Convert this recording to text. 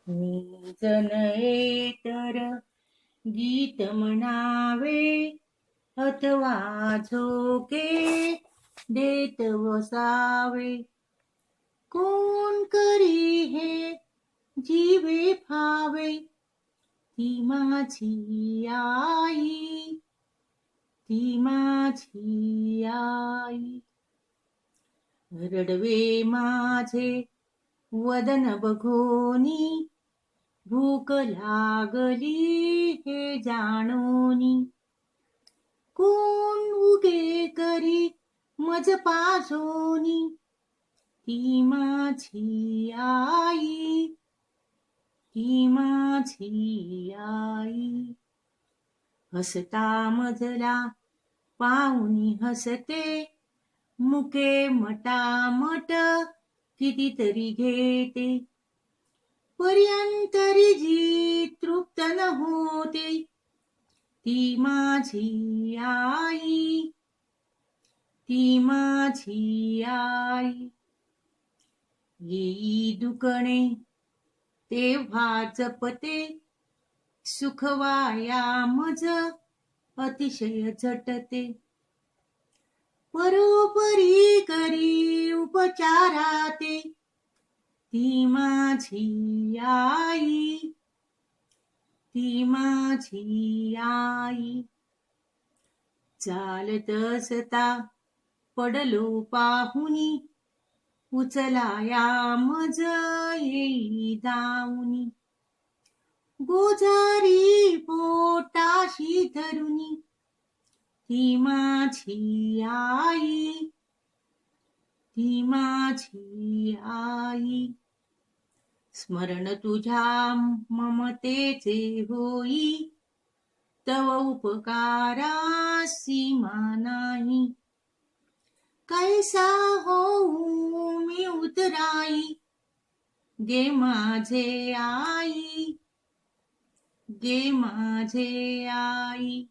निजन तर गीत म्हणावे अथवा झोके देत वसावे. कोण करी हे जीवे फावे ती माझी आई, ती माझी आई. रडवे माझे वदन बघोनी भूक लागली हे जाणोनी. कोण उगे करी मज पाजोनी ती माझी आई, ती माझी आई. हसता मजला पाहुनी हसते मुके मटामट कितीतरी घेते. पर्यंतरी जी तृप्त न होते ती माझी आई, ती माझी आई. येई दुकणे तेव्हा जपते सुखवाया मज अतिशय झटते. परोपरी करी उपचाराते ती माझी आई, ती माझी आई. चालत असता पडलो पाहुनी उचलाया मज येई धावनी. गोजारी पोटाशी धरुनी ती माझी आई, ती माझी आई. स्मरण तुझ्या ममतेचे होई तव उपकारा सीमा नाही. कैसा होऊ मी उतराई गे माझे आई, गे माझे आई.